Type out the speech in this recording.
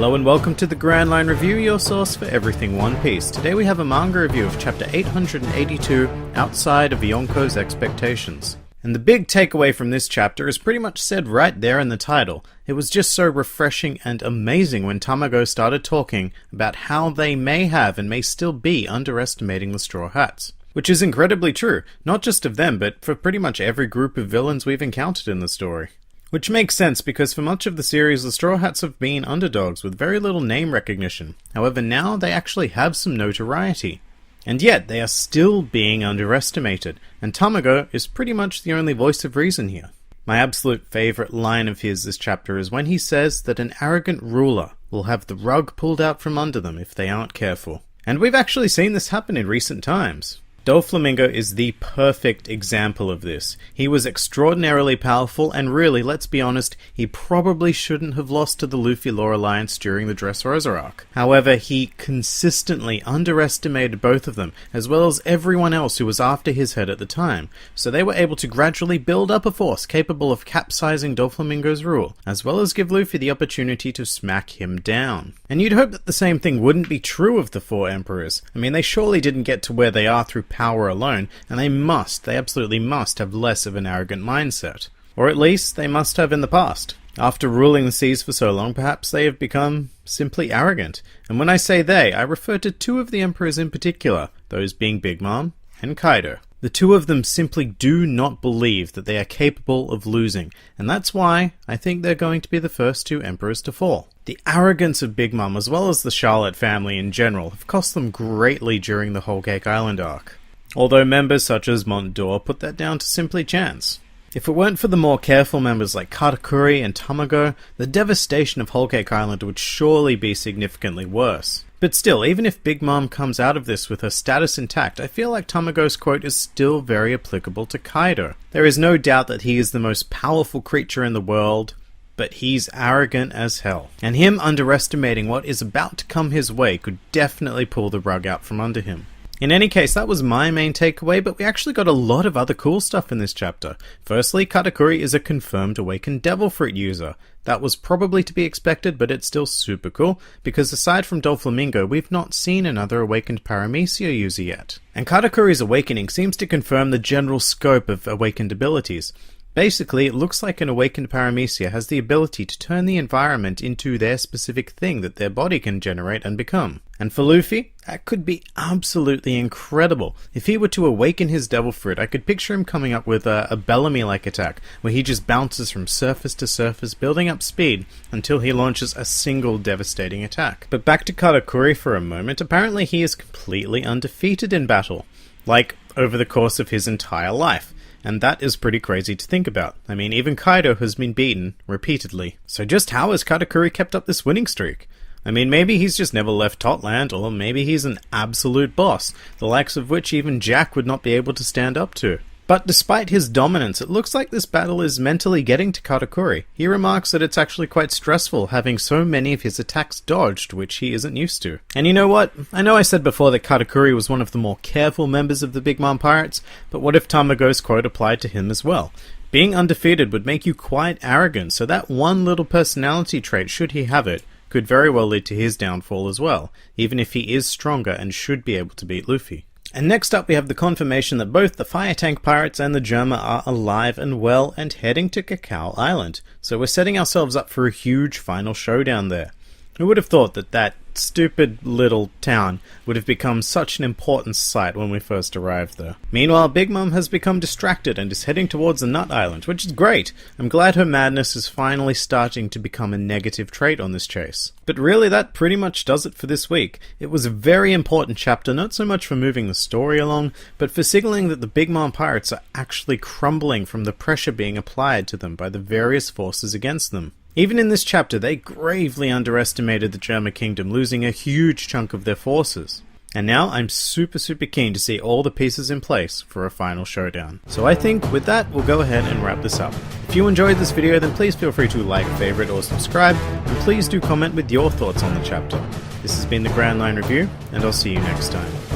Hello and welcome to the Grand Line Review, your source for everything One Piece. Today we have a manga review of chapter 882, Outside of Yonko's Expectations. And the big takeaway from this chapter is pretty much said right there in the title. It was just so refreshing and amazing when Tamago started talking about how they may have and may still be underestimating the Straw Hats. Which is incredibly true, not just of them, but for pretty much every group of villains we've encountered in the story. Which makes sense because for much of the series the Straw Hats have been underdogs with very little name recognition. However, now they actually have some notoriety. And yet they are still being underestimated, and Tamago is pretty much the only voice of reason here. My absolute favourite line of his this chapter is when he says that an arrogant ruler will have the rug pulled out from under them if they aren't careful. And we've actually seen this happen in recent times. Doflamingo is the perfect example of this. He was extraordinarily powerful, and really, let's be honest, he probably shouldn't have lost to the Luffy-Law Alliance during the Dressrosa arc. However, he consistently underestimated both of them, as well as everyone else who was after his head at the time, so they were able to gradually build up a force capable of capsizing Doflamingo's rule, as well as give Luffy the opportunity to smack him down. And you'd hope that the same thing wouldn't be true of the four emperors. I mean, they surely didn't get to where they are through power alone, and they absolutely must have less of an arrogant mindset. Or at least, they must have in the past. After ruling the seas for so long, perhaps they have become simply arrogant. And when I say they, I refer to two of the emperors in particular, those being Big Mom and Kaido. The two of them simply do not believe that they are capable of losing, and that's why I think they're going to be the first two emperors to fall. The arrogance of Big Mom, as well as the Charlotte family in general, have cost them greatly during the Whole Cake Island arc. Although members such as Mont d'Or put that down to simply chance. If it weren't for the more careful members like Katakuri and Tamago, the devastation of Whole Cake Island would surely be significantly worse. But still, even if Big Mom comes out of this with her status intact, I feel like Tamago's quote is still very applicable to Kaido. There is no doubt that he is the most powerful creature in the world, but he's arrogant as hell. And him underestimating what is about to come his way could definitely pull the rug out from under him. In any case, that was my main takeaway, but we actually got a lot of other cool stuff in this chapter. Firstly, Katakuri is a confirmed Awakened Devil Fruit user. That was probably to be expected, but it's still super cool, because aside from Doflamingo, we've not seen another Awakened Paramecia user yet. And Katakuri's awakening seems to confirm the general scope of awakened abilities. Basically, it looks like an awakened Paramecia has the ability to turn the environment into their specific thing that their body can generate and become. And for Luffy, that could be absolutely incredible. If he were to awaken his Devil Fruit, I could picture him coming up with a Bellamy-like attack, where he just bounces from surface to surface, building up speed, until he launches a single devastating attack. But back to Katakuri for a moment, apparently he is completely undefeated in battle. Like, over the course of his entire life. And that is pretty crazy to think about. I mean, even Kaido has been beaten repeatedly. So just how has Katakuri kept up this winning streak? I mean, maybe he's just never left Totland, or maybe he's an absolute boss, the likes of which even Jack would not be able to stand up to. But despite his dominance, it looks like this battle is mentally getting to Katakuri. He remarks that it's actually quite stressful having so many of his attacks dodged, which he isn't used to. And you know what? I know I said before that Katakuri was one of the more careful members of the Big Mom Pirates, but what if Tamago's quote applied to him as well? Being undefeated would make you quite arrogant, so that one little personality trait, should he have it, could very well lead to his downfall as well, even if he is stronger and should be able to beat Luffy. And next up we have the confirmation that both the Fire Tank Pirates and the Germa are alive and well and heading to Cacao Island, so we're setting ourselves up for a huge final showdown there. Who would have thought that that stupid little town would have become such an important site when we first arrived there? Meanwhile, Big Mom has become distracted and is heading towards the Nut Island, which is great. I'm glad her madness is finally starting to become a negative trait on this chase. But really, that pretty much does it for this week. It was a very important chapter, not so much for moving the story along, but for signaling that the Big Mom Pirates are actually crumbling from the pressure being applied to them by the various forces against them. Even in this chapter, they gravely underestimated the Germa Kingdom, losing a huge chunk of their forces. And now I'm super keen to see all the pieces in place for a final showdown. So I think with that, we'll go ahead and wrap this up. If you enjoyed this video, then please feel free to like, favorite, or subscribe, and please do comment with your thoughts on the chapter. This has been the Grand Line Review, and I'll see you next time.